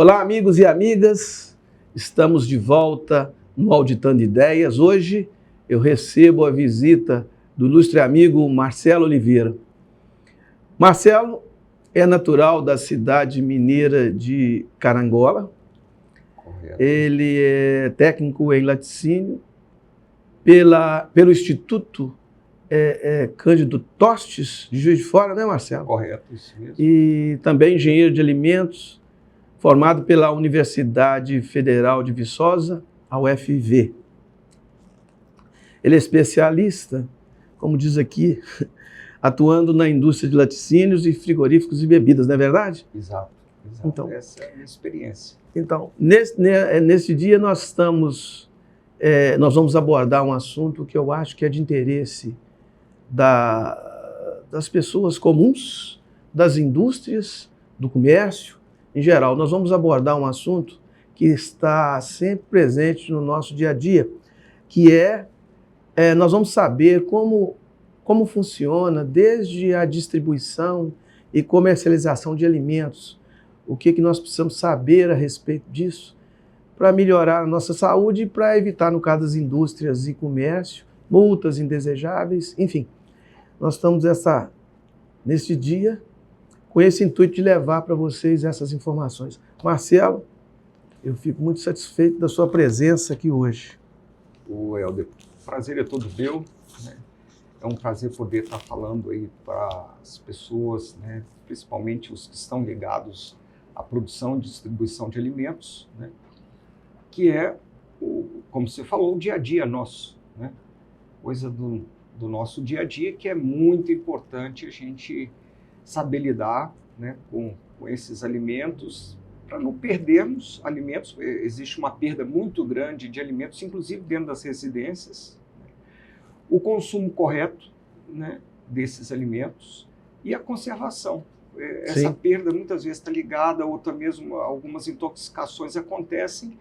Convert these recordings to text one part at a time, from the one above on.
Olá, amigos e amigas, estamos de volta no Auditando Ideias. Hoje eu recebo a visita do ilustre amigo Marcelo Oliveira. Marcelo é natural da cidade mineira de Carangola. Correto. Ele é técnico em laticínio pelo Instituto Cândido Tostes, de Juiz de Fora, né, Marcelo? Correto, isso mesmo. E também engenheiro de alimentos, formado pela Universidade Federal de Viçosa, a UFV. Ele é especialista, como diz aqui, atuando na indústria de laticínios e frigoríficos e bebidas, não é verdade? Exato. Então, essa é a minha experiência. Então, nesse dia nós vamos abordar um assunto que eu acho que é de interesse das pessoas comuns, das indústrias, do comércio, em geral. Nós vamos abordar um assunto que está sempre presente no nosso dia a dia, que nós vamos saber como funciona desde a distribuição e comercialização de alimentos. O que nós precisamos saber a respeito disso para melhorar a nossa saúde e para evitar, no caso das indústrias e comércio, multas indesejáveis, enfim. Nós estamos nesse dia com esse intuito de levar para vocês essas informações. Marcelo, eu fico muito satisfeito da sua presença aqui hoje. O Helder, o prazer é todo meu, né? É um prazer poder estar falando aí para as pessoas, né? Principalmente os que estão ligados à produção e distribuição de alimentos, né? Que é, como você falou, o dia a dia nosso, né? Coisa do nosso dia a dia que é muito importante a gente saber lidar, né, com esses alimentos, para não perdermos alimentos. Existe uma perda muito grande de alimentos, inclusive dentro das residências, né? O consumo correto, né, desses alimentos e a conservação. Essa perda muitas vezes está ligada, ou até mesmo algumas intoxicações acontecem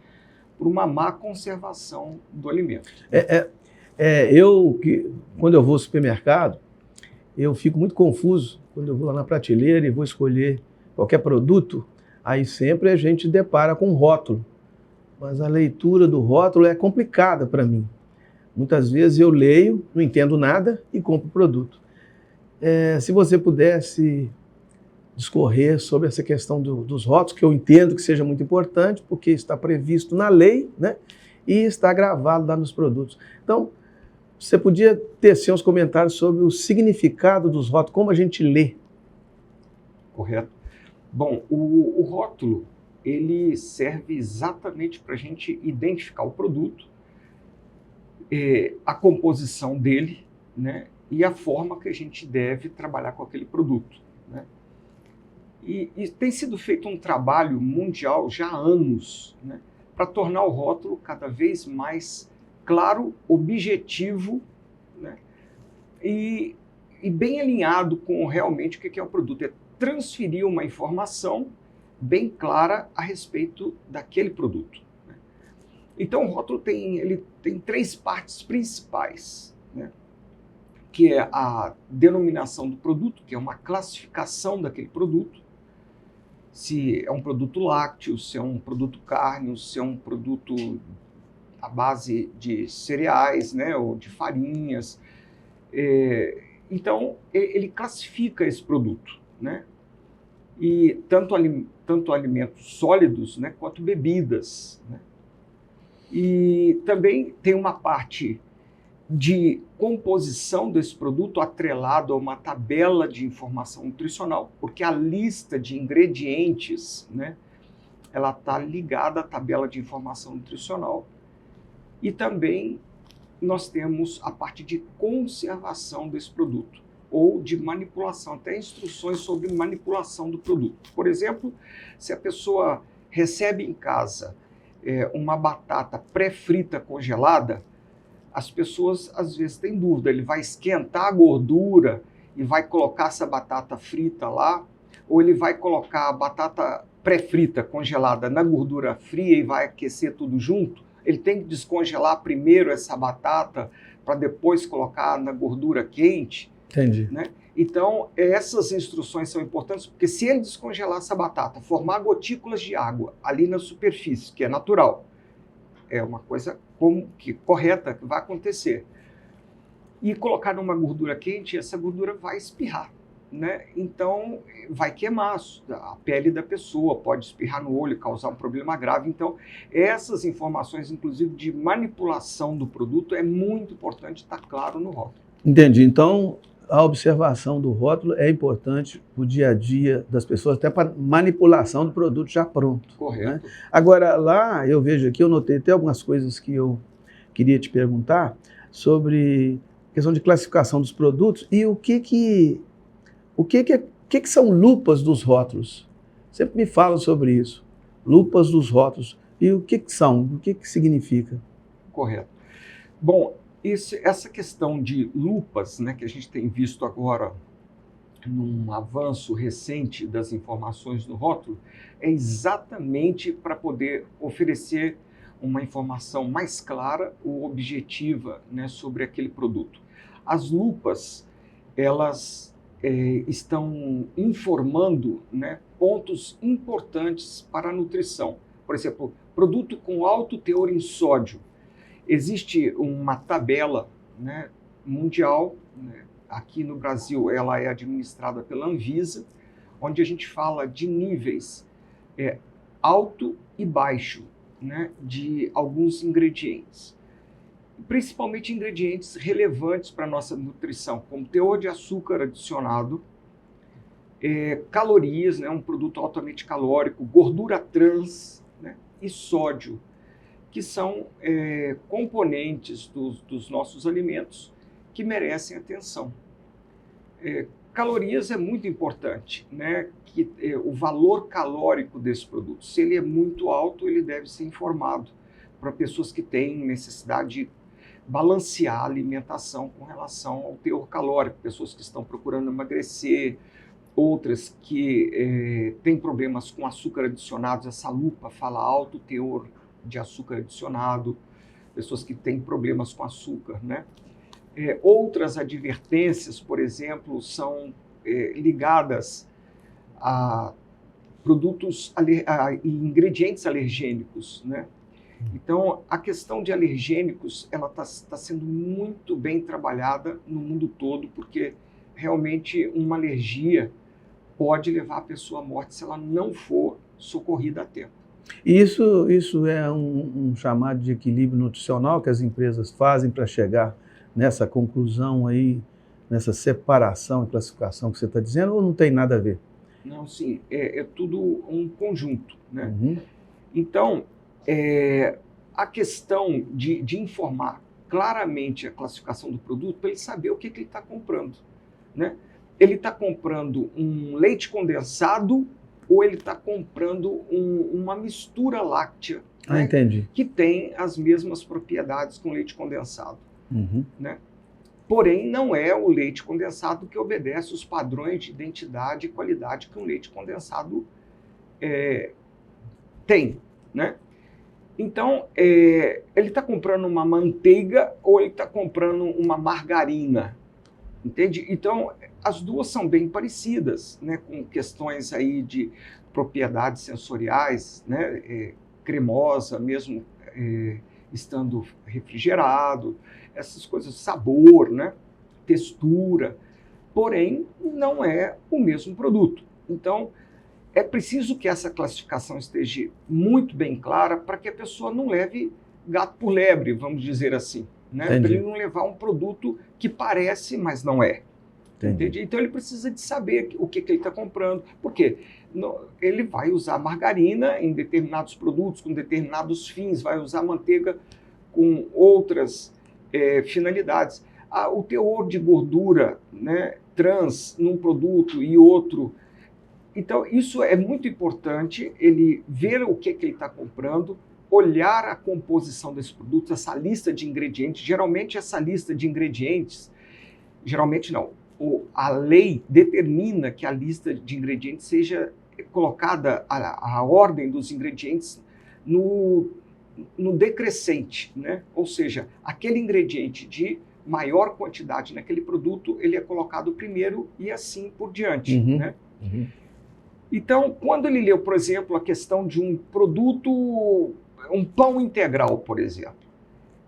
por uma má conservação do alimento. Quando eu vou ao supermercado, eu fico muito confuso quando eu vou lá na prateleira e vou escolher qualquer produto, aí sempre a gente depara com um rótulo. Mas a leitura do rótulo é complicada para mim. Muitas vezes eu leio, não entendo nada e compro o produto. Se você pudesse discorrer sobre essa questão dos rótulos, que eu entendo que seja muito importante, porque está previsto na lei, né, e está gravado lá nos produtos. Então, você podia tecer uns comentários sobre o significado dos rótulos, como a gente lê. Correto. Bom, o rótulo, ele serve exatamente para a gente identificar o produto, a composição dele, né, e a forma que a gente deve trabalhar com aquele produto, né? E tem sido feito um trabalho mundial já há anos, né, para tornar o rótulo cada vez mais claro, objetivo, né, e bem alinhado com realmente o que é o produto. É transferir uma informação bem clara a respeito daquele produto, né? Então o rótulo tem três partes principais, né, que é a denominação do produto, que é uma classificação daquele produto, se é um produto lácteo, se é um produto carne, se é um produto à base de cereais, né, ou de farinhas. Então, ele classifica esse produto, né? E tanto alimentos sólidos, né, quanto bebidas, né? E também tem uma parte de composição desse produto atrelado a uma tabela de informação nutricional, porque a lista de ingredientes, né, ela está ligada à tabela de informação nutricional. E também nós temos a parte de conservação desse produto, ou de manipulação, até instruções sobre manipulação do produto. Por exemplo, se a pessoa recebe em casa uma batata pré-frita congelada, as pessoas às vezes têm dúvida, ele vai esquentar a gordura e vai colocar essa batata frita lá, ou ele vai colocar a batata pré-frita congelada na gordura fria e vai aquecer tudo junto? Ele tem que descongelar primeiro essa batata para depois colocar na gordura quente. Entendi. Né? Então, essas instruções são importantes, porque se ele descongelar essa batata, formar gotículas de água ali na superfície, que é natural, é uma coisa correta que vai acontecer, e colocar numa gordura quente, essa gordura vai espirrar, né? Então, vai queimar a pele da pessoa, pode espirrar no olho, causar um problema grave. Então, essas informações, inclusive de manipulação do produto, é muito importante estar claro no rótulo. Entendi. Então, a observação do rótulo é importante para o dia a dia das pessoas, até para manipulação do produto já pronto. Correto. Né? Agora, lá eu vejo aqui, eu notei até algumas coisas que eu queria te perguntar sobre a questão de classificação dos produtos e o que são lupas dos rótulos. Sempre me falam sobre isso. Lupas dos rótulos. E o que são? O que significa? Correto. Bom, essa questão de lupas, né, que a gente tem visto agora num avanço recente das informações no rótulo, é exatamente para poder oferecer uma informação mais clara ou objetiva, né, sobre aquele produto. As lupas, elas estão informando, né, pontos importantes para a nutrição. Por exemplo, produto com alto teor em sódio. Existe uma tabela, né, mundial, né, aqui no Brasil ela é administrada pela Anvisa, onde a gente fala de níveis alto e baixo, né, de alguns ingredientes. Principalmente ingredientes relevantes para a nossa nutrição, como teor de açúcar adicionado, calorias, né, um produto altamente calórico, gordura trans, né, e sódio, que são componentes dos nossos alimentos que merecem atenção. Calorias é muito importante, né? O valor calórico desse produto. Se ele é muito alto, ele deve ser informado para pessoas que têm necessidade de balancear a alimentação com relação ao teor calórico, pessoas que estão procurando emagrecer, outras que têm problemas com açúcar adicionados. Essa lupa fala alto teor de açúcar adicionado, pessoas que têm problemas com açúcar, né? Outras advertências, por exemplo, são ligadas a produtos e ingredientes alergênicos, né? Então, a questão de alergênicos, ela está sendo muito bem trabalhada no mundo todo, porque realmente uma alergia pode levar a pessoa à morte se ela não for socorrida a tempo. Isso é um chamado de equilíbrio nutricional que as empresas fazem para chegar nessa conclusão aí, nessa separação e classificação que você está dizendo, ou não tem nada a ver? Não, sim, é tudo um conjunto, né? Uhum. Então, a questão de informar claramente a classificação do produto para ele saber o que ele está comprando, né? Ele está comprando um leite condensado ou ele está comprando uma mistura láctea, né, Entendi. que tem as mesmas propriedades com leite condensado. Uhum. Né? Porém, não é o leite condensado que obedece os padrões de identidade e qualidade que um leite condensado tem. Né? Então, ele está comprando uma manteiga ou ele está comprando uma margarina. Entende? Então, as duas são bem parecidas, né, com questões aí de propriedades sensoriais, né, cremosa, mesmo estando refrigerado, essas coisas, sabor, né, textura, porém, não é o mesmo produto. Então, é preciso que essa classificação esteja muito bem clara para que a pessoa não leve gato por lebre, vamos dizer assim. Né? Para ele não levar um produto que parece, mas não é. Entende? Então ele precisa de saber o que ele está comprando. Por quê? Ele vai usar margarina em determinados produtos, com determinados fins, vai usar manteiga com outras finalidades. O teor de gordura, né, trans num produto e outro. Então isso é muito importante, ele ver o que ele está comprando, olhar a composição desse produto, essa lista de ingredientes. Geralmente essa lista de ingredientes, geralmente não, a lei determina que a lista de ingredientes seja colocada, a ordem dos ingredientes no decrescente, né? Ou seja, aquele ingrediente de maior quantidade naquele produto, ele é colocado primeiro e assim por diante, né? Então, quando ele leu, por exemplo, a questão de um produto, um pão integral, por exemplo,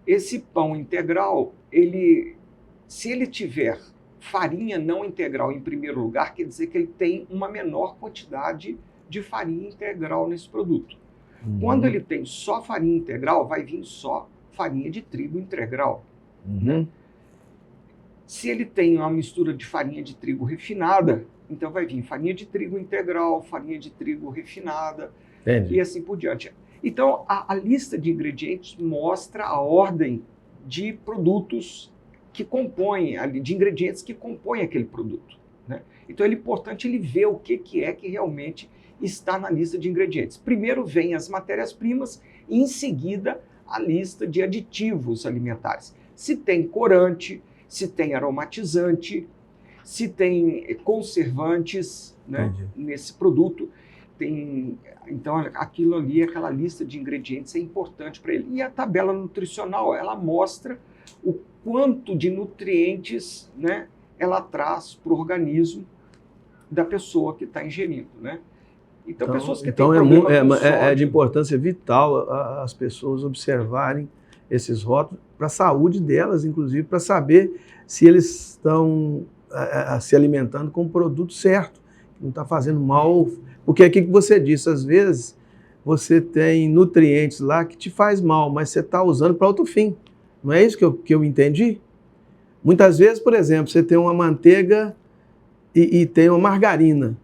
esse pão integral, se ele tiver farinha não integral em primeiro lugar, quer dizer que ele tem uma menor quantidade de farinha integral nesse produto. Quando ele tem só farinha integral, vai vir só farinha de trigo integral. Né? Se ele tem uma mistura de farinha de trigo refinada, então vai vir farinha de trigo integral, farinha de trigo refinada, Entendi. e assim por diante. Então, a lista de ingredientes mostra a ordem de produtos que compõem, de ingredientes que compõem aquele produto. Né? Então, é importante ele ver o que é que realmente está na lista de ingredientes. Primeiro vem as matérias-primas e, em seguida, a lista de aditivos alimentares. Se tem corante, se tem aromatizante, se tem conservantes, né, nesse produto. Então, aquilo ali, aquela lista de ingredientes é importante para ele. E a tabela nutricional, ela mostra o quanto de nutrientes, né, ela traz para o organismo da pessoa que está ingerindo, né? Então, pessoas que têm problema com sódio, é de importância vital as pessoas observarem esses rótulos para a saúde delas, inclusive, para saber se eles estão se alimentando com o produto certo, que não está fazendo mal. Porque aqui que você disse, às vezes você tem nutrientes lá que te faz mal, mas você está usando para outro fim. Não é isso que eu entendi? Muitas vezes, por exemplo, você tem uma manteiga e tem uma margarina.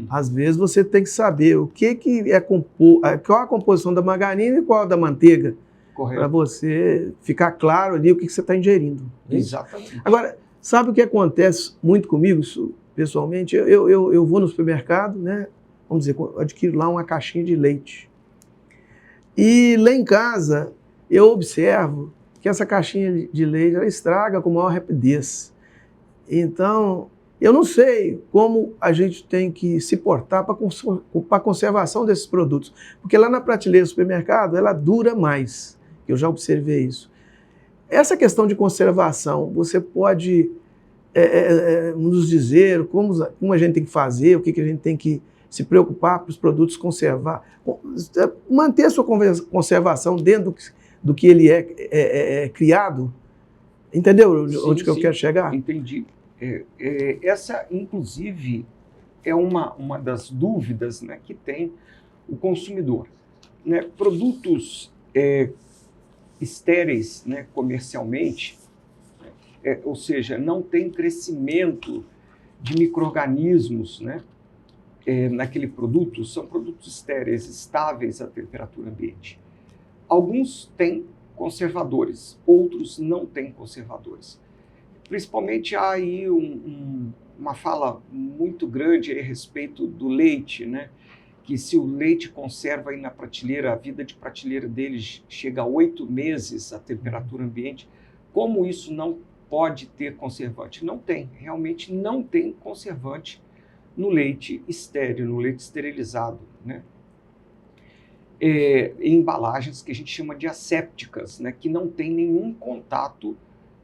Às vezes você tem que saber o que é qual a composição da margarina e qual a da manteiga, para você ficar claro ali o que você está ingerindo. Exatamente. Agora, sabe o que acontece muito comigo, isso, pessoalmente? Eu vou no supermercado, né? Vamos dizer, eu adquiro lá uma caixinha de leite. E lá em casa, eu observo que essa caixinha de leite ela estraga com maior rapidez. Então, eu não sei como a gente tem que se portar para a conservação desses produtos. Porque lá na prateleira do supermercado, ela dura mais. Eu já observei isso. Essa questão de conservação, você pode nos dizer como a gente tem que fazer, o que a gente tem que se preocupar para os produtos conservar, manter a sua conservação dentro do que ele é criado? Entendeu onde que eu quero chegar? Entendi. Essa, inclusive, é uma das dúvidas, né, que tem o consumidor. Né? Produtos estéreis, né, comercialmente, ou seja, não tem crescimento de micro-organismos, né, naquele produto, são produtos estéreis, estáveis à temperatura ambiente. Alguns têm conservadores, outros não têm conservadores. Principalmente há aí uma fala muito grande a respeito do leite, né? Que se o leite conserva aí na prateleira, a vida de prateleira dele chega a 8 meses à temperatura ambiente, como isso não pode ter conservante? Não tem, realmente não tem conservante no leite estéril, no leite esterilizado, né? Em embalagens que a gente chama de assépticas, né? Que não tem nenhum contato,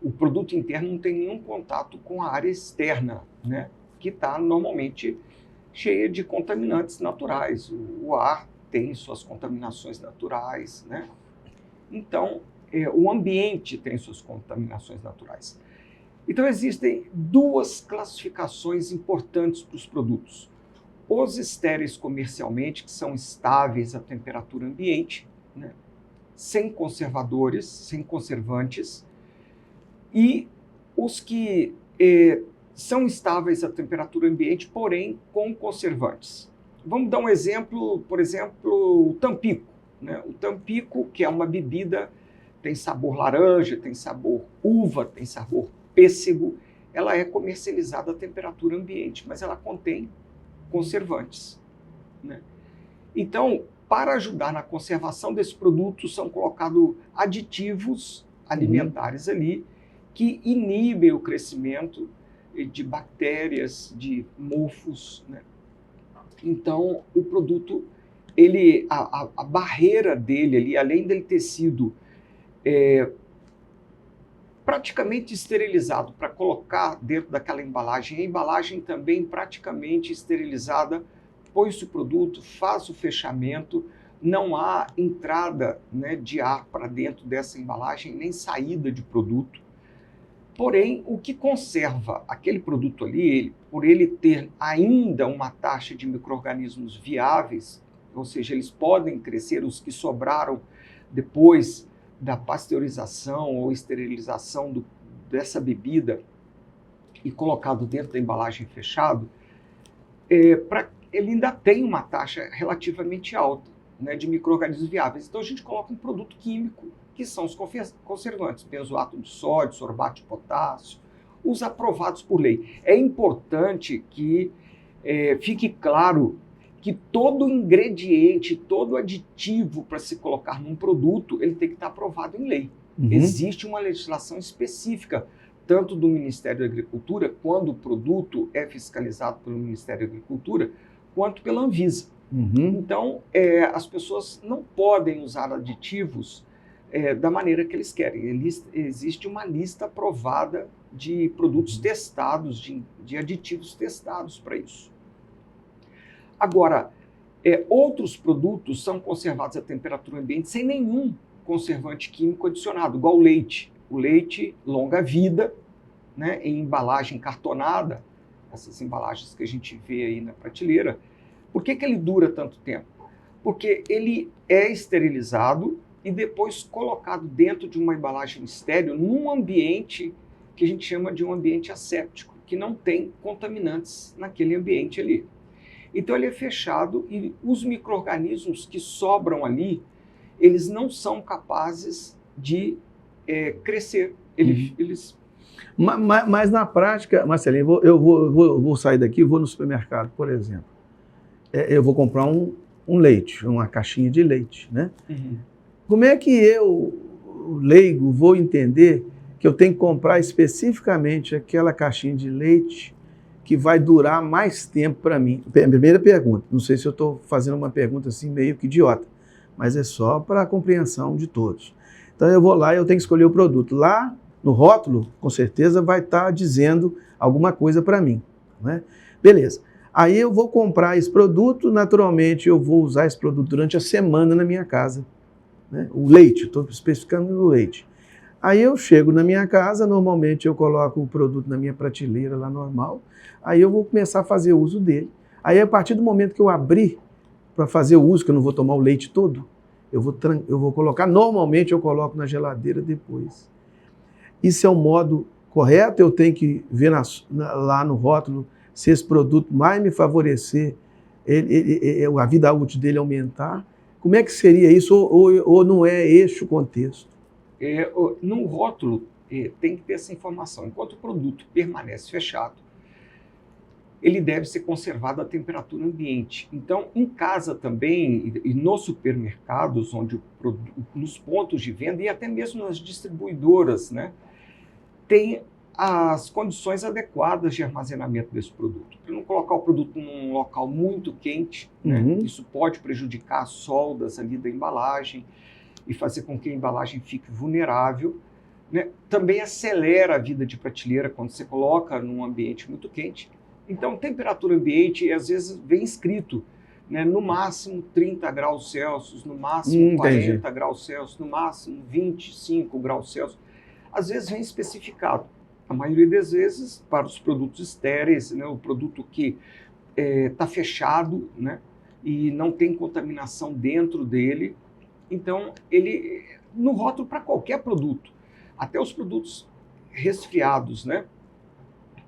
o produto interno não tem nenhum contato com a área externa, né? Que está normalmente cheia de contaminantes naturais. O ar tem suas contaminações naturais, né? Então, o ambiente tem suas contaminações naturais. Então, existem duas classificações importantes para os produtos. Os estéreis comercialmente, que são estáveis à temperatura ambiente, né? Sem conservadores, sem conservantes, e os que são estáveis à temperatura ambiente, porém com conservantes. Vamos dar um exemplo, por exemplo, o Tampico. Né? O Tampico, que é uma bebida, tem sabor laranja, tem sabor uva, tem sabor pêssego, ela é comercializada à temperatura ambiente, mas ela contém conservantes. Né? Então, para ajudar na conservação desse produto, são colocados aditivos alimentares ali que inibem o crescimento de bactérias, de mofos. Né? Então, o produto, a barreira dele ali, além dele ter sido praticamente esterilizado para colocar dentro daquela embalagem. A embalagem também praticamente esterilizada, põe-se o produto, faz o fechamento, não há entrada, né, de ar para dentro dessa embalagem, nem saída de produto. Porém, o que conserva aquele produto ali, por ele ter ainda uma taxa de micro-organismos viáveis, ou seja, eles podem crescer, os que sobraram depois da pasteurização ou esterilização dessa bebida e colocado dentro da embalagem fechado, ele ainda tem uma taxa relativamente alta, né, de micro-organismos viáveis. Então a gente coloca um produto químico, que são os conservantes, benzoato de sódio, sorbato de potássio, os aprovados por lei. É importante que fique claro que todo ingrediente, todo aditivo para se colocar num produto, ele tem que estar aprovado em lei. Existe uma legislação específica, tanto do Ministério da Agricultura, quando o produto é fiscalizado pelo Ministério da Agricultura, quanto pela Anvisa. Então, as pessoas não podem usar aditivos da maneira que eles querem. Existe uma lista aprovada de produtos testados, de aditivos testados para isso. Agora, outros produtos são conservados à temperatura ambiente sem nenhum conservante químico adicionado, igual o leite. O leite longa-vida, né, em embalagem cartonada, essas embalagens que a gente vê aí na prateleira. Por que ele dura tanto tempo? Porque ele é esterilizado e depois colocado dentro de uma embalagem estéril num ambiente que a gente chama de um ambiente asséptico, que não tem contaminantes naquele ambiente ali. Então ele é fechado e os micro-organismos que sobram ali, eles não são capazes de crescer. Mas na prática, Marcelinho, eu vou sair daqui, vou no supermercado, por exemplo. Eu vou comprar um leite, uma caixinha de leite, né? Como é que eu, leigo, vou entender que eu tenho que comprar especificamente aquela caixinha de leite que vai durar mais tempo para mim? Primeira pergunta, não sei se eu estou fazendo uma pergunta assim meio que idiota, mas é só para a compreensão de todos. Então eu vou lá e eu tenho que escolher o produto. Lá no rótulo, com certeza, vai estar dizendo alguma coisa para mim, né? Beleza. Aí eu vou comprar esse produto, naturalmente eu vou usar esse produto durante a semana na minha casa, né? O leite, estou especificando o leite. Aí eu chego na minha casa, normalmente eu coloco o produto na minha prateleira lá normal, aí eu vou começar a fazer uso dele. Aí a partir do momento que eu abrir para fazer o uso, que eu não vou tomar o leite todo, eu vou colocar, normalmente eu coloco na geladeira depois. Isso é o modo correto? Eu tenho que ver lá no rótulo se esse produto vai me favorecer, a vida útil dele aumentar? Como é que seria isso? Ou não é este o contexto? No rótulo tem que ter essa informação. Enquanto o produto permanece fechado, ele deve ser conservado à temperatura ambiente. Então, em casa também, e nos supermercados, nos pontos de venda e até mesmo nas distribuidoras, né, tem as condições adequadas de armazenamento desse produto. Para não colocar o produto num local muito quente, né, isso pode prejudicar as soldas ali da embalagem e fazer com que a embalagem fique vulnerável, né? Também acelera a vida de prateleira quando você coloca num ambiente muito quente. Então, temperatura ambiente, às vezes, vem escrito, né, no máximo 30 graus Celsius, no máximo 40 graus Celsius, no máximo 25 graus Celsius. Às vezes vem especificado. A maioria das vezes, para os produtos estéreis, né, o produto que está fechado, né, e não tem contaminação dentro dele. Então, no rótulo para qualquer produto, até os produtos resfriados, né,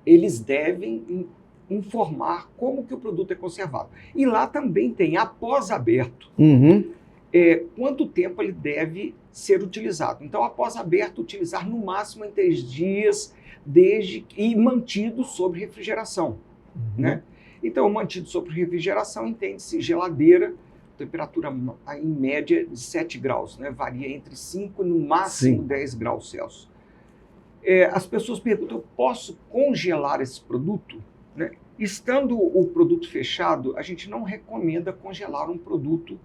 eles devem informar como que o produto é conservado. E lá também tem, após aberto, quanto tempo ele deve ser utilizado. Então, após aberto, utilizar no máximo em 3 dias, e mantido sob refrigeração, né? Então, mantido sob refrigeração, entende-se geladeira, temperatura em média de 7 graus, né? Varia entre 5 e no máximo 10 graus Celsius. As pessoas perguntam, eu posso congelar esse produto? Né? Estando o produto fechado, a gente não recomenda congelar um produto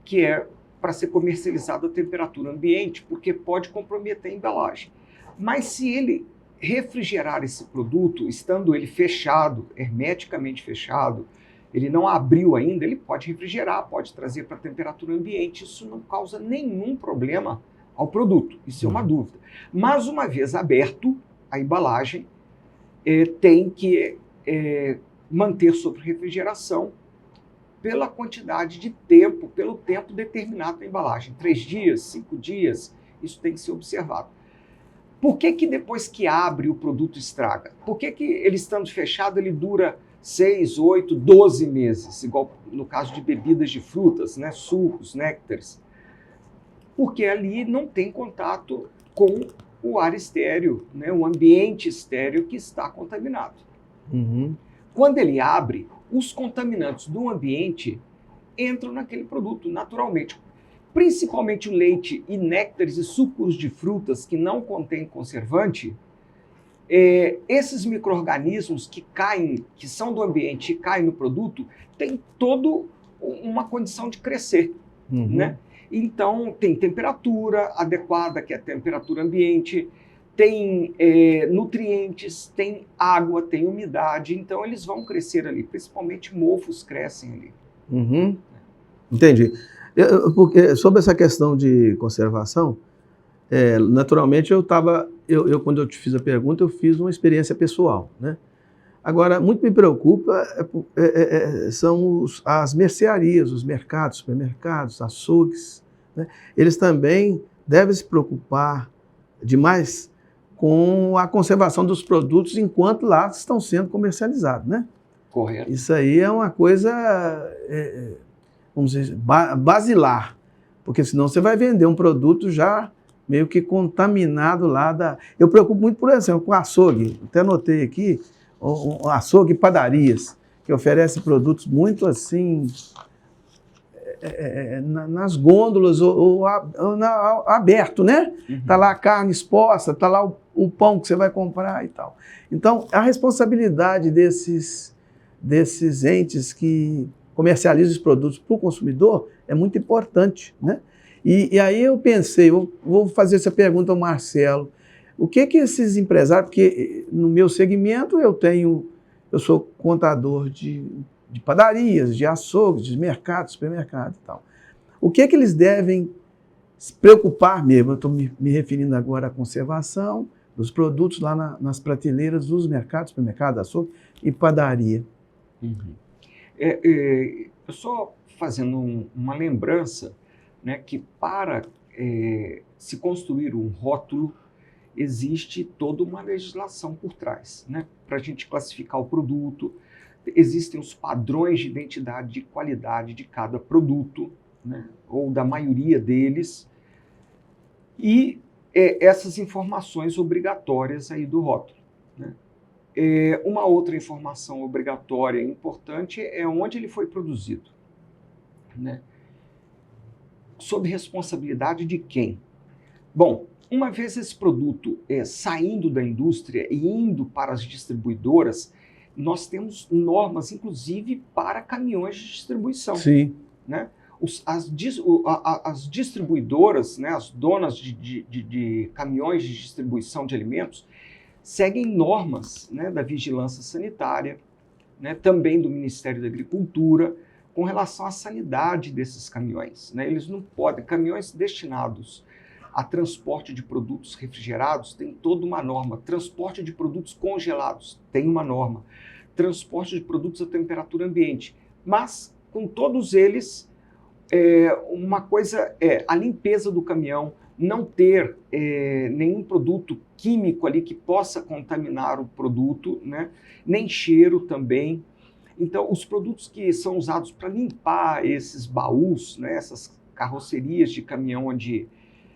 que é para ser comercializado a temperatura ambiente, porque pode comprometer a embalagem. Mas se ele refrigerar esse produto, estando ele fechado, hermeticamente fechado, ele não abriu ainda, ele pode refrigerar, pode trazer para a temperatura ambiente, isso não causa nenhum problema ao produto, isso é uma dúvida. Mas uma vez aberto, a embalagem tem que manter sob refrigeração pela quantidade de tempo, pelo tempo determinado da embalagem, 3 dias, 5 dias, isso tem que ser observado. Por que depois que abre o produto estraga? Por que ele estando fechado ele dura 6, 8, 12 meses, igual no caso de bebidas de frutas, né, sucos, néctares? Porque ali não tem contato com o ar estéreo, né, o ambiente estéreo que está contaminado. Uhum. Quando ele abre, os contaminantes do ambiente entram naquele produto naturalmente. Principalmente o leite e néctares e sucos de frutas que não contêm conservante, esses micro-organismos que caem, que são do ambiente e caem no produto, têm toda uma condição de crescer, né? Então, tem temperatura adequada, que é a temperatura ambiente, tem nutrientes, tem água, tem umidade, então eles vão crescer ali, principalmente mofos crescem ali. Uhum. Entendi. Porque sobre essa questão de conservação, naturalmente quando eu te fiz a pergunta, eu fiz uma experiência pessoal, né? Agora, muito me preocupa são as mercearias, os mercados, supermercados, açougues, né? Eles também devem se preocupar demais com a conservação dos produtos enquanto lá estão sendo comercializados, né? Correto. Isso aí é uma coisa, vamos dizer, basilar, porque senão você vai vender um produto já meio que contaminado lá da... Eu preocupo muito, por exemplo, com açougue, até anotei aqui, um açougue e padarias, que oferece produtos muito assim, nas gôndolas ou aberto, né? Está lá a carne exposta, está lá o pão que você vai comprar e tal. Então, a responsabilidade desses entes que comercializam os produtos para o consumidor é muito importante, né? E aí eu pensei, vou fazer essa pergunta ao Marcelo, o que esses empresários, porque no meu segmento eu sou contador de padarias, de açougues, de mercados, supermercados e tal. O que eles devem se preocupar mesmo? Eu estou me referindo agora à conservação dos produtos lá nas prateleiras dos mercados, supermercados, açougue e padaria. Uhum. Eu só fazendo uma lembrança, né, que para se construir um rótulo existe toda uma legislação por trás, né, para a gente classificar o produto. Existem os padrões de identidade de qualidade de cada produto, né, ou da maioria deles, e essas informações obrigatórias aí do rótulo, né. Uma outra informação obrigatória importante é onde ele foi produzido, né? Sob responsabilidade de quem? Bom, uma vez esse produto saindo da indústria e indo para as distribuidoras, nós temos normas, inclusive, para caminhões de distribuição. Sim. Né? As distribuidoras, né, as donas de caminhões de distribuição de alimentos, seguem normas, né, da vigilância sanitária, né, também do Ministério da Agricultura, com relação à sanidade desses caminhões, né? Eles não podem, caminhões destinados a transporte de produtos refrigerados tem toda uma norma, transporte de produtos congelados tem uma norma, transporte de produtos a temperatura ambiente, mas com todos eles, uma coisa é a limpeza do caminhão, não ter nenhum produto químico ali que possa contaminar o produto, né? Nem cheiro também. Então, os produtos que são usados para limpar esses baús, né, essas carrocerias de caminhão onde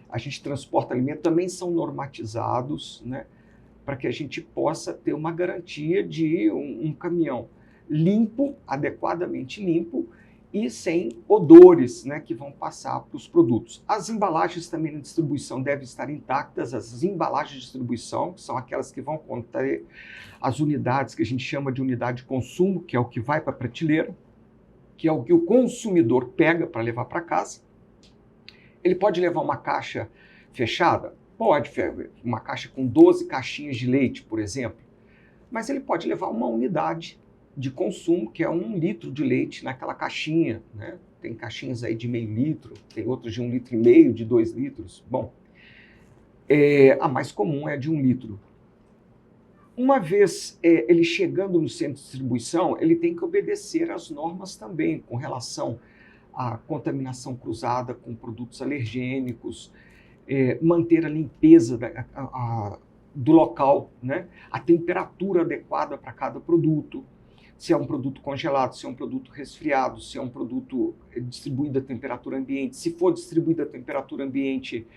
a gente transporta alimento, também são normatizados, né, para que a gente possa ter uma garantia de um caminhão limpo, adequadamente limpo, e sem odores, né, que vão passar para os produtos. As embalagens também na distribuição devem estar intactas, as embalagens de distribuição, que são aquelas que vão conter as unidades que a gente chama de unidade de consumo, que é o que vai para a prateleira, que é o que o consumidor pega para levar para casa. Ele pode levar uma caixa fechada? Pode, uma caixa com 12 caixinhas de leite, por exemplo, mas ele pode levar uma unidade de consumo, que é 1 litro de leite naquela caixinha, né? Tem caixinhas aí de meio litro, tem outras de 1,5 litro, de 2 litros. Bom, a mais comum é de 1 litro. Uma vez ele chegando no centro de distribuição, ele tem que obedecer às normas também, com relação à contaminação cruzada com produtos alergênicos, manter a limpeza do local, né? A temperatura adequada para cada produto, se é um produto congelado, se é um produto resfriado, se é um produto distribuído a temperatura ambiente, se for distribuído a temperatura ambiente,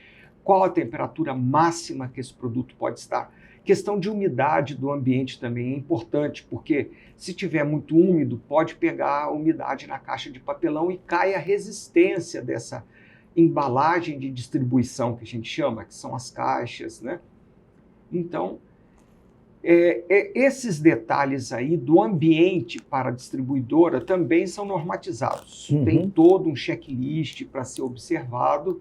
qual a temperatura máxima que esse produto pode estar. Questão de umidade do ambiente também é importante, porque se tiver muito úmido, pode pegar a umidade na caixa de papelão e cai a resistência dessa embalagem de distribuição, que a gente chama, que são as caixas, né? Então, esses detalhes aí do ambiente para a distribuidora também são normatizados. Tem todo um checklist para ser observado.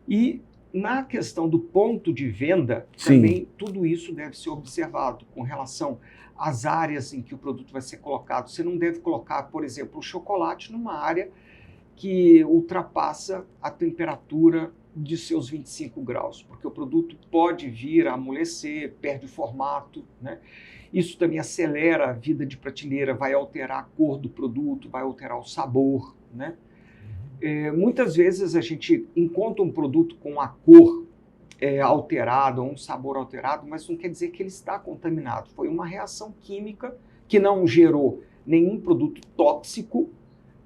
E na questão do ponto de venda, também tudo isso deve ser observado com relação às áreas em que o produto vai ser colocado. Você não deve colocar, por exemplo, o chocolate numa área que ultrapassa a temperatura de seus 25 graus, porque o produto pode vir a amolecer, perde o formato, né? Isso também acelera a vida de prateleira, vai alterar a cor do produto, vai alterar o sabor, né? Muitas vezes a gente encontra um produto com a cor alterada, ou um sabor alterado, mas não quer dizer que ele está contaminado. Foi uma reação química que não gerou nenhum produto tóxico,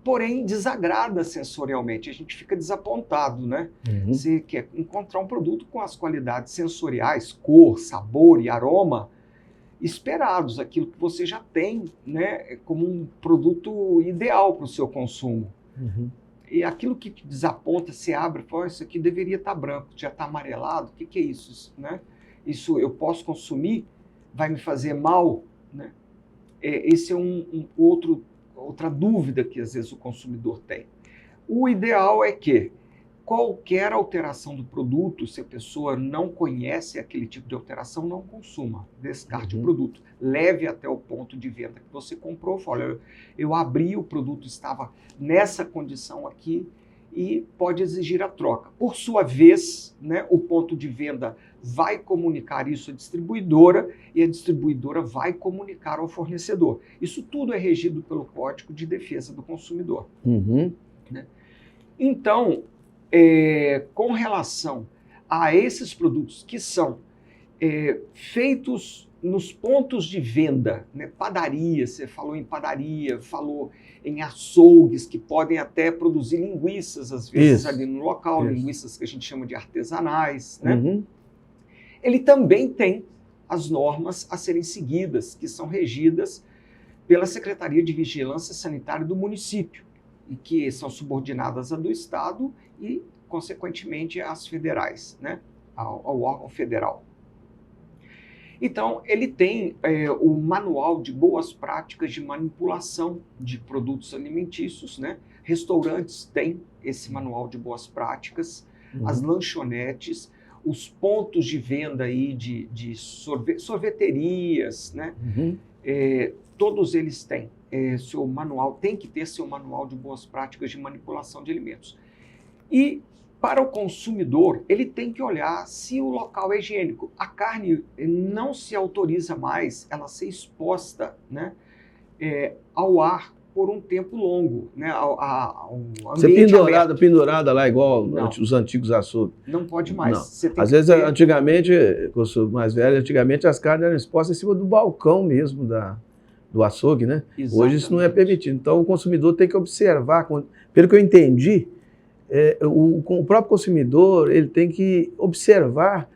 porém desagrada sensorialmente. A gente fica desapontado, né? Você quer encontrar um produto com as qualidades sensoriais, cor, sabor e aroma esperados, aquilo que você já tem, né, como um produto ideal para o seu consumo. E aquilo que te desaponta, você abre e fala, isso aqui deveria estar branco, já está amarelado, o que é isso, né? Isso eu posso consumir? Vai me fazer mal? Né? Esse é outra dúvida que às vezes o consumidor tem. O ideal é que qualquer alteração do produto, se a pessoa não conhece aquele tipo de alteração, não consuma, descarte o produto, leve até o ponto de venda que você comprou, fala, olha, eu abri, o produto estava nessa condição aqui e pode exigir a troca. Por sua vez, né, o ponto de venda vai comunicar isso à distribuidora e a distribuidora vai comunicar ao fornecedor. Isso tudo é regido pelo Código de Defesa do Consumidor. Né? Então, com relação a esses produtos que são feitos nos pontos de venda, né? Padaria, você falou em padaria, falou em açougues que podem até produzir linguiças, às vezes, ali no local, linguiças que a gente chama de artesanais, né? Ele também tem as normas a serem seguidas, que são regidas pela Secretaria de Vigilância Sanitária do município, e que são subordinadas à do Estado e, consequentemente, às federais, né? ao órgão federal. Então, ele tem o Manual de Boas Práticas de Manipulação de Produtos Alimentícios, né? Restaurantes têm esse Manual de Boas Práticas, as lanchonetes, os pontos de venda aí de sorveterias, né? Todos eles têm seu manual, tem que ter seu Manual de Boas Práticas de Manipulação de Alimentos. E para o consumidor, ele tem que olhar se o local é higiênico. A carne não se autoriza mais ela ser exposta, né, ao ar por um tempo longo. Né, ao ambiente aberto. Pendurada lá, igual os antigos açougues. Não pode mais. Você tem Às vezes, antigamente, eu sou mais velho, antigamente as carnes eram expostas em cima do balcão mesmo do açougue, né? Exatamente. Hoje isso não é permitido. Então o consumidor tem que observar, pelo que eu entendi, o próprio consumidor ele tem que observar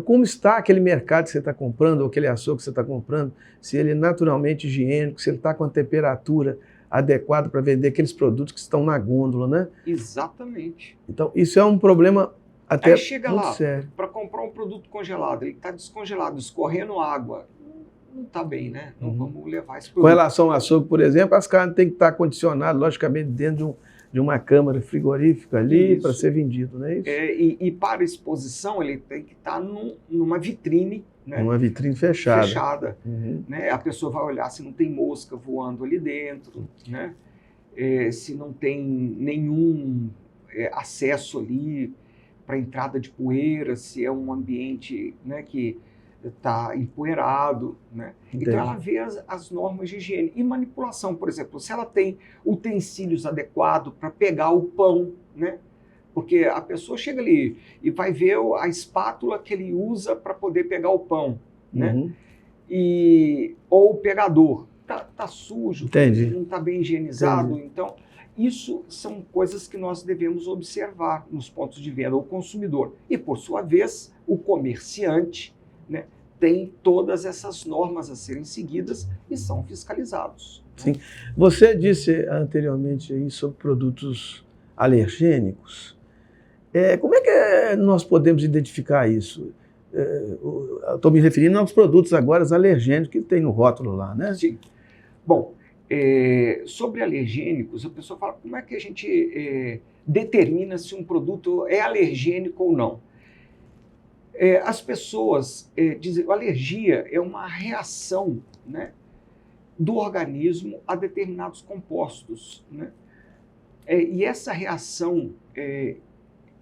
como está aquele mercado que você está comprando, ou aquele açougue que você está comprando, se ele é naturalmente higiênico, se ele está com a temperatura adequada para vender aqueles produtos que estão na gôndola, né? Exatamente. Então isso é um problema até muito sério. Aí chega lá para comprar um produto congelado, ele está descongelado, escorrendo água. Não está bem, né? Não vamos levar esse produto. Com relação ao açougue, por exemplo, as carnes têm que estar condicionadas, logicamente, dentro de uma câmara frigorífica ali Isso. para ser vendido, não é isso? E para exposição ele tem que estar numa vitrine, né? Uma vitrine fechada. Fechada, Uhum. né? A pessoa vai olhar se não tem mosca voando ali dentro, né? Se não tem nenhum acesso ali para entrada de poeira, se é um ambiente, né, que está empoeirado, né? Então ela vê as normas de higiene. E manipulação, por exemplo, se ela tem utensílios adequados para pegar o pão, né? Porque a pessoa chega ali e vai ver a espátula que ele usa para poder pegar o pão, né? Uhum. Ou o pegador. Tá sujo, Entendi. não está bem higienizado. Entendi. Então, isso são coisas que nós devemos observar nos pontos de venda, o consumidor. E, por sua vez, o comerciante, né, tem todas essas normas a serem seguidas e são fiscalizados. Sim. Você disse anteriormente aí sobre produtos alergênicos. Como é que nós podemos identificar isso? Estou me referindo aos produtos agora alergênicos que tem no rótulo lá, né? Sim. Bom, sobre alergênicos, a pessoa fala como é que a gente determina se um produto é alergênico ou não. As pessoas dizem que a alergia é uma reação, né, do organismo a determinados compostos, né? E essa reação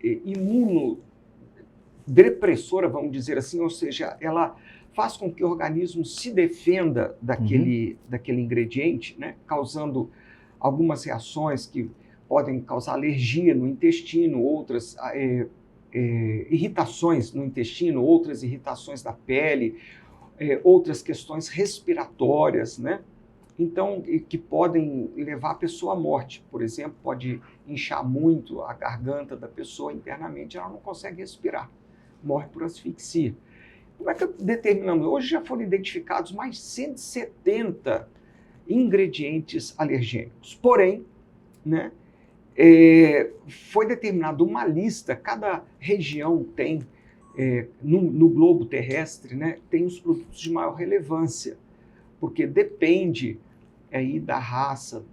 imunodepressora, vamos dizer assim, ou seja, ela faz com que o organismo se defenda daquele ingrediente, né, causando algumas reações que podem causar alergia no intestino, outras irritações no intestino, outras irritações da pele, outras questões respiratórias, né? Então, que podem levar a pessoa à morte. Por exemplo, pode inchar muito a garganta da pessoa internamente, ela não consegue respirar, morre por asfixia. Como é que determinamos? Hoje já foram identificados mais de 170 ingredientes alergênicos. Porém, né, foi determinada uma lista, cada região tem, no globo terrestre, né, tem os produtos de maior relevância, porque depende aí da raça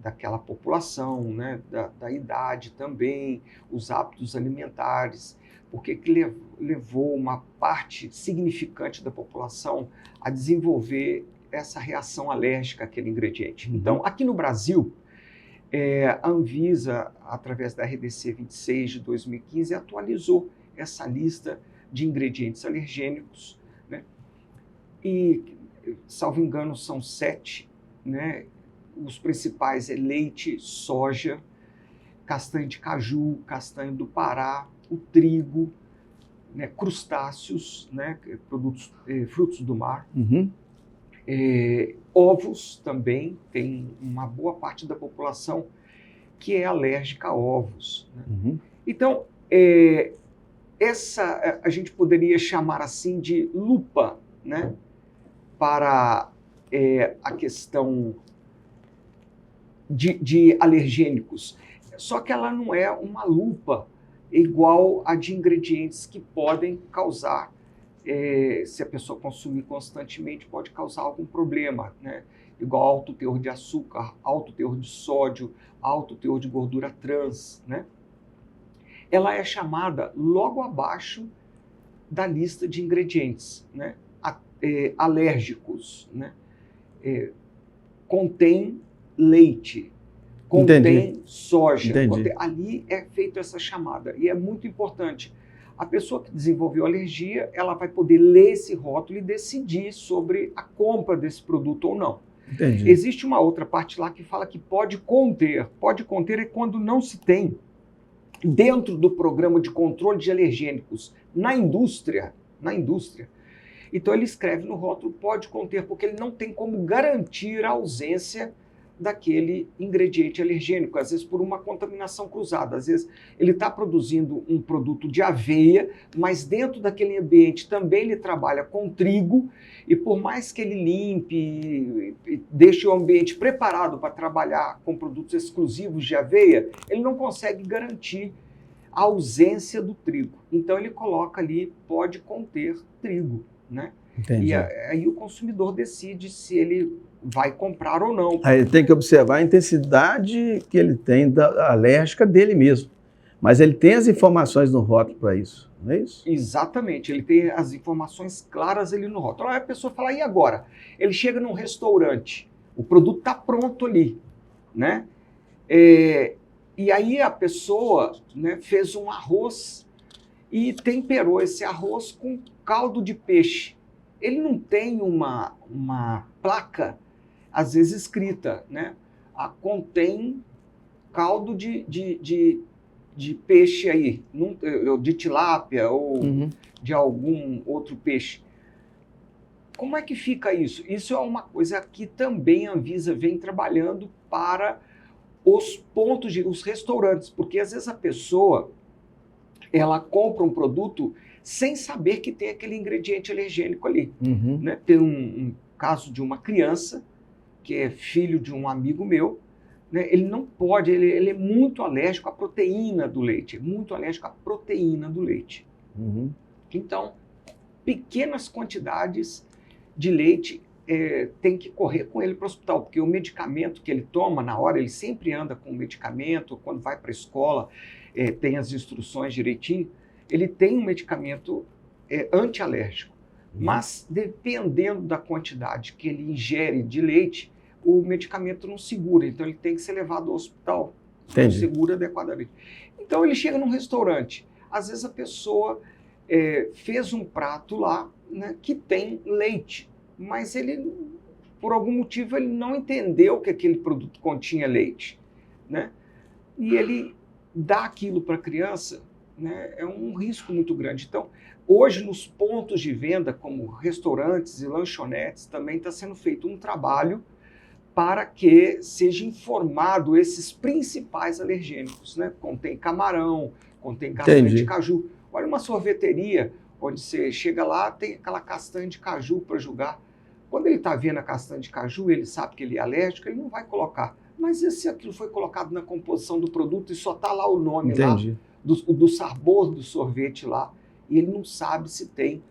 daquela população, né, da idade também, os hábitos alimentares, porque que levou uma parte significante da população a desenvolver essa reação alérgica àquele ingrediente. Então, aqui no Brasil, a Anvisa, através da RDC 26 de 2015, atualizou essa lista de ingredientes alergênicos, né? E, salvo engano, são 7, né? Os principais é leite, soja, castanha de caju, castanha do Pará, o trigo, né? Crustáceos, né? Produtos, frutos do mar. Uhum. Ovos também, tem uma boa parte da população que é alérgica a ovos, né? Uhum. Então, essa a gente poderia chamar assim de lupa, né, para a questão de alergênicos. Só que ela não é uma lupa igual a de ingredientes que podem causar, se a pessoa consumir constantemente, pode causar algum problema, né? Igual alto teor de açúcar, alto teor de sódio, alto teor de gordura trans, né? Ela é chamada logo abaixo da lista de ingredientes, né? Alérgicos, né? Contém leite, contém soja, ali é feita essa chamada. E é muito importante. A pessoa que desenvolveu alergia, ela vai poder ler esse rótulo e decidir sobre a compra desse produto ou não. Entendi. Existe uma outra parte lá que fala que pode conter. Pode conter é quando não se tem dentro do programa de controle de alergênicos na indústria. Então ele escreve no rótulo pode conter, porque ele não tem como garantir a ausência daquele ingrediente alergênico, às vezes por uma contaminação cruzada. Às vezes ele está produzindo um produto de aveia, mas dentro daquele ambiente também ele trabalha com trigo, e por mais que ele limpe e deixe o ambiente preparado para trabalhar com produtos exclusivos de aveia, ele não consegue garantir a ausência do trigo. Então ele coloca ali, pode conter trigo, né? Entendi. E aí o consumidor decide se ele vai comprar ou não. Aí ele tem que observar a intensidade que ele tem da alérgica dele mesmo. Mas ele tem as informações no rótulo para isso, não é isso? Exatamente, ele tem as informações claras ali no rótulo. Aí a pessoa fala, e agora? Ele chega num restaurante, o produto está pronto ali, né? E aí a pessoa, né, fez um arroz e temperou esse arroz com caldo de peixe. Ele não tem uma placa, às vezes escrita, né? Contém caldo de peixe aí, de tilápia ou de algum outro peixe. Como é que fica isso? Isso é uma coisa que também a Anvisa vem trabalhando para os pontos, os restaurantes, porque às vezes a pessoa ela compra um produto sem saber que tem aquele ingrediente alergênico ali. Né? Tem um caso de uma criança que é filho de um amigo meu, né? Ele não pode, ele é muito alérgico à proteína do leite, Então, pequenas quantidades de leite tem que correr com ele para o hospital, porque o medicamento que ele toma na hora, ele sempre anda com o medicamento, quando vai para a escola, tem as instruções direitinho, ele tem um medicamento antialérgico. Mas, dependendo da quantidade que ele ingere de leite, o medicamento não segura, então ele tem que ser levado ao hospital, não segura adequadamente. Então ele chega num restaurante, às vezes a pessoa fez um prato lá, né, que tem leite, mas ele, por algum motivo, ele não entendeu que aquele produto continha leite, né? E ele dá aquilo para a criança, né, é um risco muito grande. Então, hoje, nos pontos de venda, como restaurantes e lanchonetes, também está sendo feito um trabalho para que seja informado esses principais alergênicos, né? Contém camarão, contém castanha de caju. Olha uma sorveteria onde você chega lá, tem aquela castanha de caju para jogar. Quando ele está vendo a castanha de caju, ele sabe que ele é alérgico, ele não vai colocar. Mas se aquilo foi colocado na composição do produto e só está lá o nome lá, do sabor do sorvete lá, e ele não sabe se tem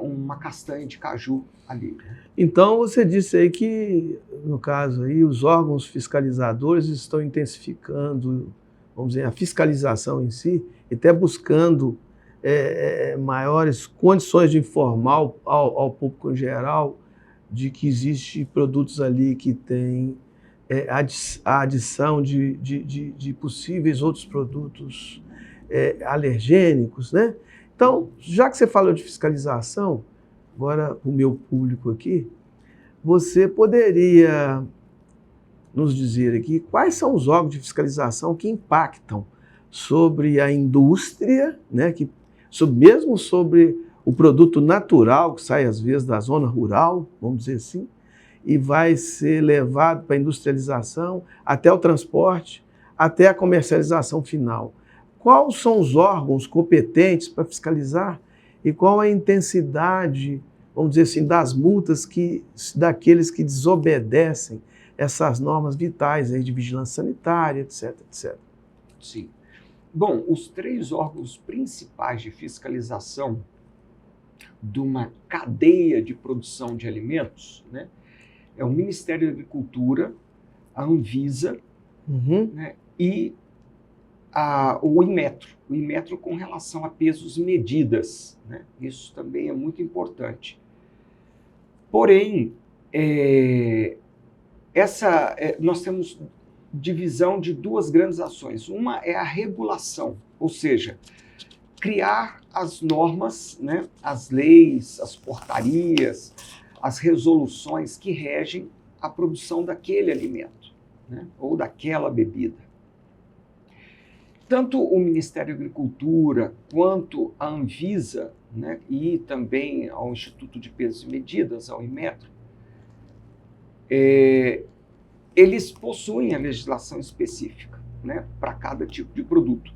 uma castanha de caju ali. Então, você disse aí que, no caso aí, os órgãos fiscalizadores estão intensificando, vamos dizer, a fiscalização em si, e até buscando maiores condições de informar ao público em geral de que existem produtos ali que têm a adição de possíveis outros produtos alergênicos, né? Então, já que você falou de fiscalização, agora o meu público aqui, você poderia nos dizer aqui quais são os órgãos de fiscalização que impactam sobre a indústria, né, mesmo sobre o produto natural que sai às vezes da zona rural, vamos dizer assim, e vai ser levado para a industrialização, até o transporte, até a comercialização final. Quais são os órgãos competentes para fiscalizar e qual a intensidade, vamos dizer assim, das multas daqueles que desobedecem essas normas vitais aí de vigilância sanitária, etc, etc. Sim. Bom, os 3 órgãos principais de fiscalização de uma cadeia de produção de alimentos, né, é o Ministério da Agricultura, a Anvisa, né, e o Inmetro. O Inmetro com relação a pesos e medidas, né? Isso também é muito importante. Porém, nós temos divisão de 2 grandes ações. Uma é a regulação, ou seja, criar as normas, né, as leis, as portarias, as resoluções que regem a produção daquele alimento, né, ou daquela bebida. Tanto o Ministério da Agricultura quanto a Anvisa, né, e também ao Instituto de Pesos e Medidas, ao Inmetro, eles possuem a legislação específica, né, para cada tipo de produto.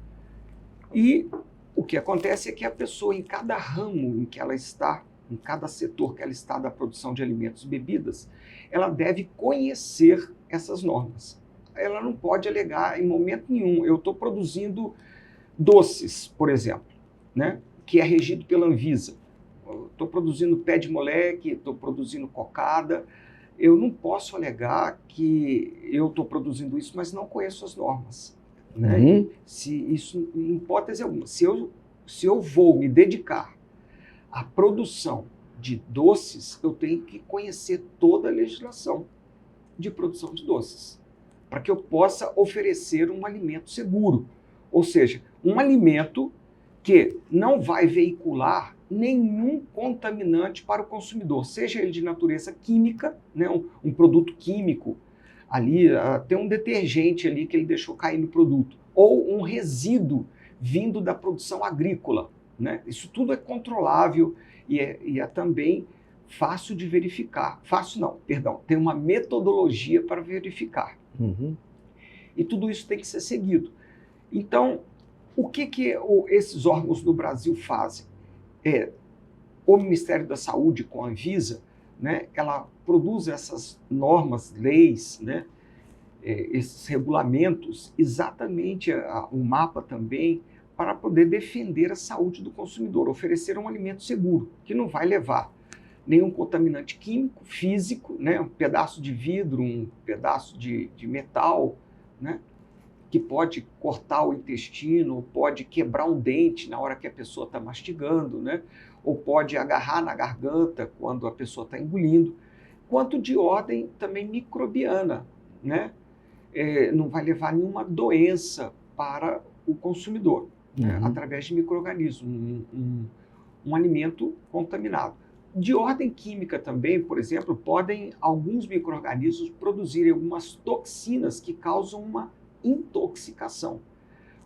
E o que acontece é que a pessoa, em cada ramo em que ela está, em cada setor que ela está da produção de alimentos e bebidas, ela deve conhecer essas normas. Ela não pode alegar em momento nenhum, eu estou produzindo doces, por exemplo, né, que é regido pela Anvisa. Estou produzindo pé de moleque, estou produzindo cocada, eu não posso alegar que eu estou produzindo isso, mas não conheço as normas. Né? Uhum. Se isso, em hipótese alguma, se eu vou me dedicar à produção de doces, eu tenho que conhecer toda a legislação de produção de doces, para que eu possa oferecer um alimento seguro. Ou seja, um alimento que não vai veicular nenhum contaminante para o consumidor, seja ele de natureza química, né, um produto químico, ali tem um detergente ali que ele deixou cair no produto, ou um resíduo vindo da produção agrícola. Né? Isso tudo é controlável e é também fácil de verificar. Fácil não, perdão, tem uma metodologia para verificar. Uhum. E tudo isso tem que ser seguido. Então, o que esses órgãos do Brasil fazem? O Ministério da Saúde, com a Anvisa, né, ela produz essas normas, leis, né, esses regulamentos, exatamente o mapa também, para poder defender a saúde do consumidor, oferecer um alimento seguro, que não vai levar nenhum contaminante químico, físico, né, um pedaço de vidro, um pedaço de metal, né, que pode cortar o intestino, ou pode quebrar um dente na hora que a pessoa está mastigando, né? Ou pode agarrar na garganta quando a pessoa está engolindo, quanto de ordem também microbiana, né? Não vai levar nenhuma doença para o consumidor, né? Através de micro-organismos, um alimento contaminado. De ordem química também, por exemplo, podem alguns micro-organismos produzirem algumas toxinas que causam uma intoxicação.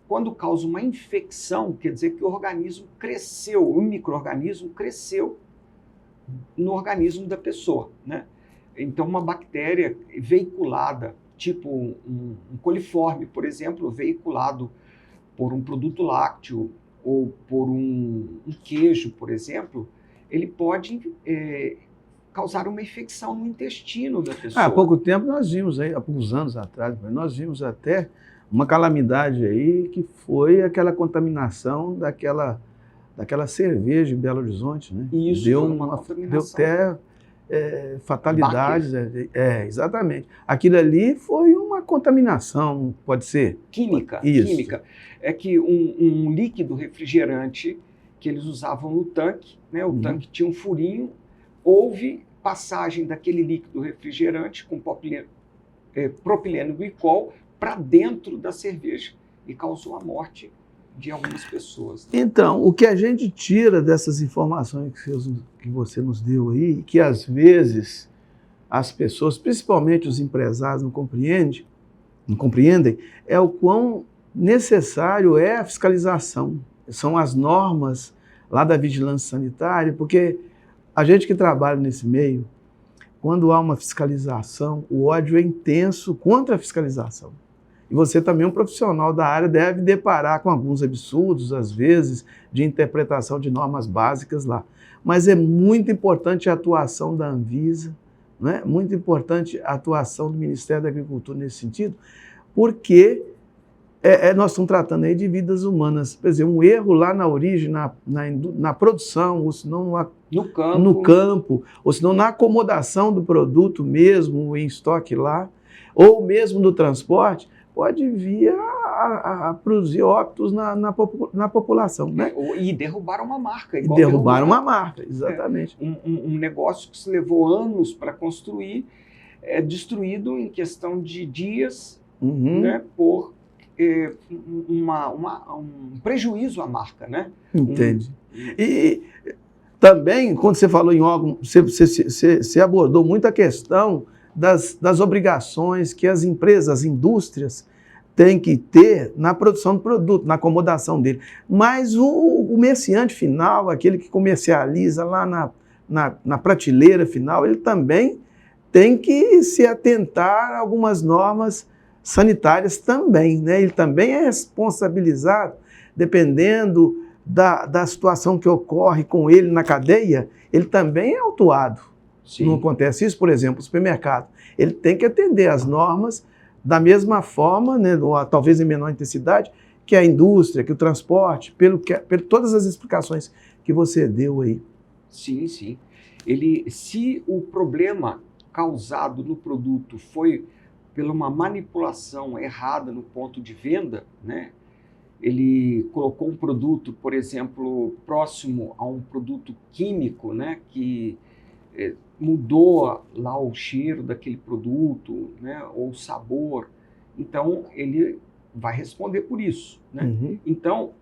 Quando causa uma infecção, quer dizer que o organismo cresceu, o micro-organismo cresceu no organismo da pessoa, né? Então, uma bactéria veiculada, tipo um coliforme, por exemplo, veiculado por um produto lácteo ou por um queijo, por exemplo, ele pode causar uma infecção no intestino da pessoa. Há pouco tempo nós vimos, aí, há poucos anos atrás, nós vimos até uma calamidade aí, que foi aquela contaminação daquela cerveja em Belo Horizonte, né? Isso, deu uma contaminação. Deu até fatalidades. Exatamente. Aquilo ali foi uma contaminação, pode ser? Química. Isso. Química. É que um líquido refrigerante que eles usavam no tanque, né? O tanque tinha um furinho, houve passagem daquele líquido refrigerante com propileno glicol para dentro da cerveja e causou a morte de algumas pessoas. Então, o que a gente tira dessas informações que você nos deu aí, que às vezes as pessoas, principalmente os empresários, não compreendem, é o quão necessário é a fiscalização. São as normas lá da vigilância sanitária, porque a gente que trabalha nesse meio, quando há uma fiscalização, o ódio é intenso contra a fiscalização. E você também, um profissional da área, deve deparar com alguns absurdos, às vezes, de interpretação de normas básicas lá. Mas é muito importante a atuação da Anvisa, né? Muito importante a atuação do Ministério da Agricultura nesse sentido, porque nós estamos tratando aí de vidas humanas. Quer dizer, um erro lá na origem, na produção, ou se não no campo, ou se não na acomodação do produto mesmo, em estoque lá, ou mesmo no transporte, pode vir a produzir óbitos na população. Né? E derrubar uma marca. E derrubar uma marca, exatamente. Um negócio que se levou anos para construir é destruído em questão de dias, né, por um prejuízo à marca. Né? Entende. E também, quando você falou em órgão, você abordou muito a questão das obrigações que as empresas, as indústrias, têm que ter na produção do produto, na acomodação dele. Mas o comerciante final, aquele que comercializa lá na prateleira final, ele também tem que se atentar a algumas normas sanitárias também, né? Ele também é responsabilizado, dependendo da situação que ocorre com ele na cadeia, ele também é autuado. Sim. Não acontece isso, por exemplo, o supermercado. Ele tem que atender às normas da mesma forma, né, ou talvez em menor intensidade, que a indústria, que o transporte, pelo todas as explicações que você deu aí. Sim, sim. Se o problema causado no produto foi pela uma manipulação errada no ponto de venda, né? Ele colocou um produto, por exemplo, próximo a um produto químico, né? Que mudou lá o cheiro daquele produto, né? Ou o sabor. Então, ele vai responder por isso, né? Uhum. Então,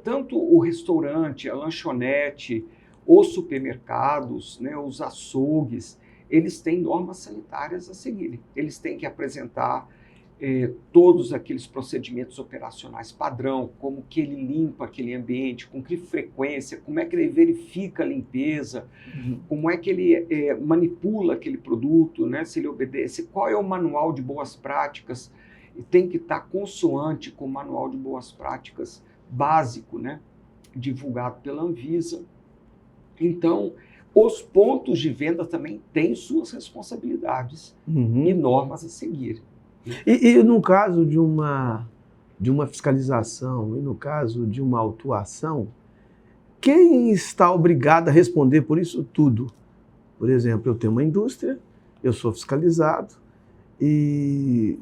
tanto o restaurante, a lanchonete, os supermercados, né, os açougues, eles têm normas sanitárias a seguirem. Eles têm que apresentar todos aqueles procedimentos operacionais padrão, como que ele limpa aquele ambiente, com que frequência, como é que ele verifica a limpeza, como é que ele manipula aquele produto, né, se ele obedece, qual é o manual de boas práticas, e tem que estar consoante com o manual de boas práticas básico, né, divulgado pela Anvisa. Então, os pontos de venda também têm suas responsabilidades e normas a seguir. E no caso de uma fiscalização, e no caso de uma autuação, quem está obrigado a responder por isso tudo? Por exemplo, eu tenho uma indústria, eu sou fiscalizado, e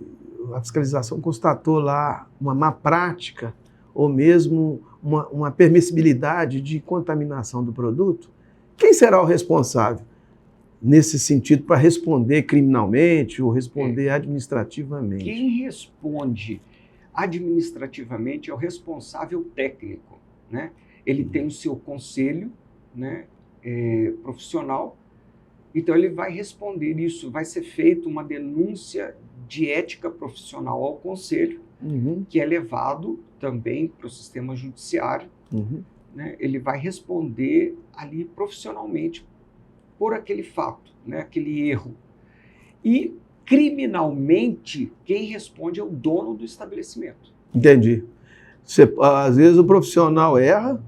a fiscalização constatou lá uma má prática, ou mesmo uma permissibilidade de contaminação do produto. Quem será o responsável nesse sentido para responder criminalmente ou responder administrativamente? Quem responde administrativamente é o responsável técnico, né? Ele tem o seu conselho, né, profissional, então ele vai responder isso, vai ser feita uma denúncia de ética profissional ao conselho, que é levado também para o sistema judiciário, né? Ele vai responder ali profissionalmente por aquele fato, né, aquele erro. E criminalmente, quem responde é o dono do estabelecimento. Entendi. Às vezes o profissional erra,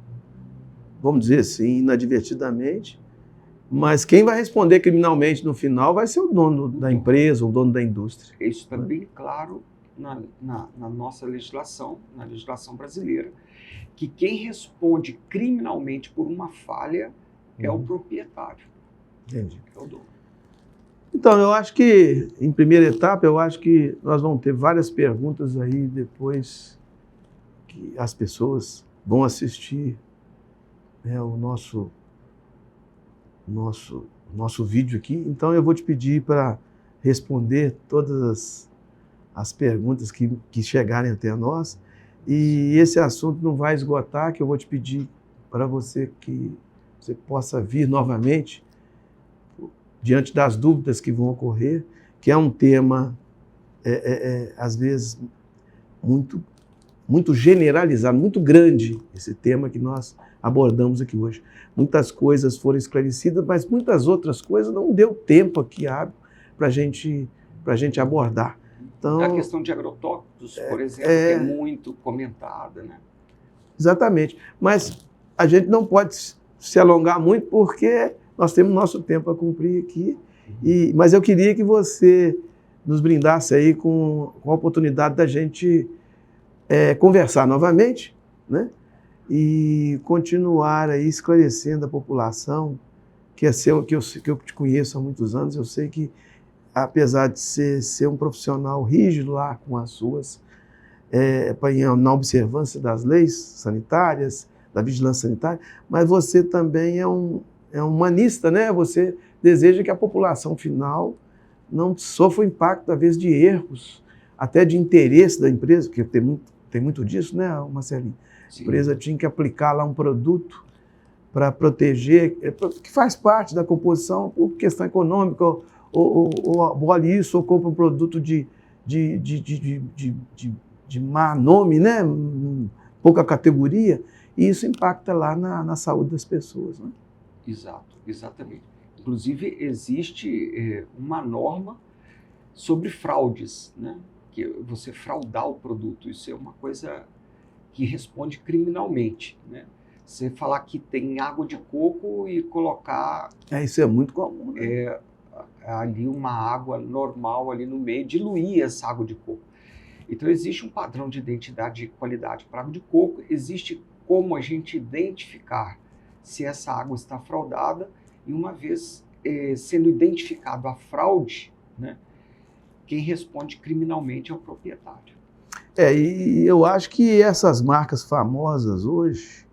vamos dizer assim, inadvertidamente, mas quem vai responder criminalmente no final vai ser o dono da empresa, o dono da indústria. Isso está bem claro na nossa legislação, na legislação brasileira, que quem responde criminalmente por uma falha é o proprietário. Entendi. É o dono. Então, eu acho que, em primeira etapa, eu acho que nós vamos ter várias perguntas aí depois que as pessoas vão assistir, né, o nosso vídeo aqui. Então, eu vou te pedir para responder todas as perguntas que chegarem até nós. E esse assunto não vai esgotar, que eu vou te pedir para você que você possa vir novamente diante das dúvidas que vão ocorrer, que é um tema, às vezes, muito generalizado, muito grande, esse tema que nós abordamos aqui hoje. Muitas coisas foram esclarecidas, mas muitas outras coisas não deu tempo aqui hábil para a gente abordar. Então, a questão de agrotóxicos, por exemplo, que é muito comentada, né? Exatamente. Mas a gente não pode se alongar muito, porque nós temos nosso tempo a cumprir aqui. Mas eu queria que você nos brindasse aí com a oportunidade da gente conversar novamente, né? E continuar aí esclarecendo a população, que eu te conheço há muitos anos. Eu sei que, apesar de ser um profissional rígido lá com as suas, na observância das leis sanitárias, da vigilância sanitária, mas você também é um humanista, né? Você deseja que a população final não sofra o impacto, às vezes, de erros, até de interesse da empresa, porque tem muito disso, né, Marcelinho? Sim. A empresa tinha que aplicar lá um produto para proteger, que faz parte da composição, por questão econômica, ou ali isso, ou compra um produto de má nome, né? Pouca categoria, e isso impacta lá na saúde das pessoas, né? Exato, exatamente. Inclusive, existe uma norma sobre fraudes, né? Que você fraudar o produto, isso é uma coisa que responde criminalmente, né? Você falar que tem água de coco e colocar... Isso é muito comum, né? Ali uma água normal ali no meio, diluir essa água de coco. Então, existe um padrão de identidade e qualidade para água de coco, existe como a gente identificar se essa água está fraudada, e uma vez sendo identificado a fraude, né, quem responde criminalmente é o proprietário. E eu acho que essas marcas famosas hoje,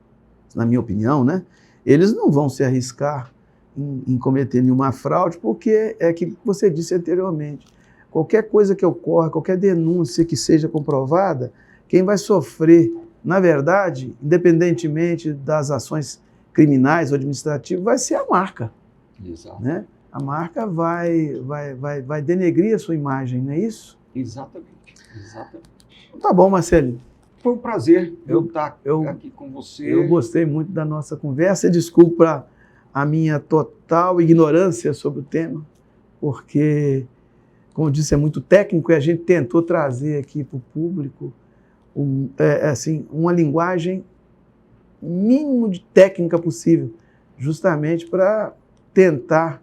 na minha opinião, né, eles não vão se arriscar em cometer nenhuma fraude, porque é que você disse anteriormente, qualquer coisa que ocorra, qualquer denúncia que seja comprovada, quem vai sofrer, na verdade, independentemente das ações criminais ou administrativas, vai ser a marca. Exato. Né? A marca vai denegrir a sua imagem, não é isso? Exatamente. Exatamente. Tá bom, Marcelinho. Foi um prazer eu estar aqui com você. Eu gostei muito da nossa conversa. Desculpa a minha total ignorância sobre o tema, porque, como eu disse, é muito técnico e a gente tentou trazer aqui para o público uma linguagem mínimo de técnica possível, justamente para tentar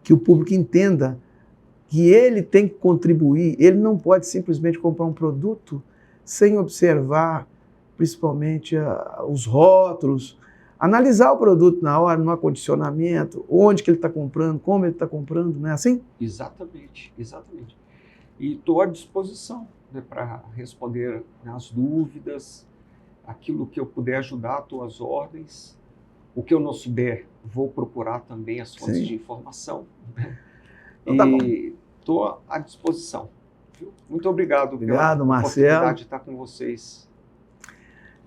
que o público entenda que ele tem que contribuir, ele não pode simplesmente comprar um produto sem observar, principalmente, os rótulos, analisar o produto na hora, no acondicionamento, onde que ele está comprando, como ele está comprando, não é assim? Exatamente, exatamente. E estou à disposição, né, para responder as dúvidas, aquilo que eu puder ajudar, estou às ordens. O que eu não souber, vou procurar também as fontes de informação. Né? Então, tá bom. E estou à disposição. Viu? Muito obrigado pela Marcelo. oportunidade de estar com vocês.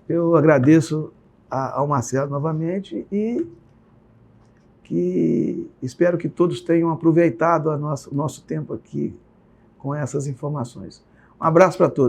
Eu agradeço ao Marcelo novamente e espero que todos tenham aproveitado o nosso tempo aqui com essas informações. Um abraço para todos.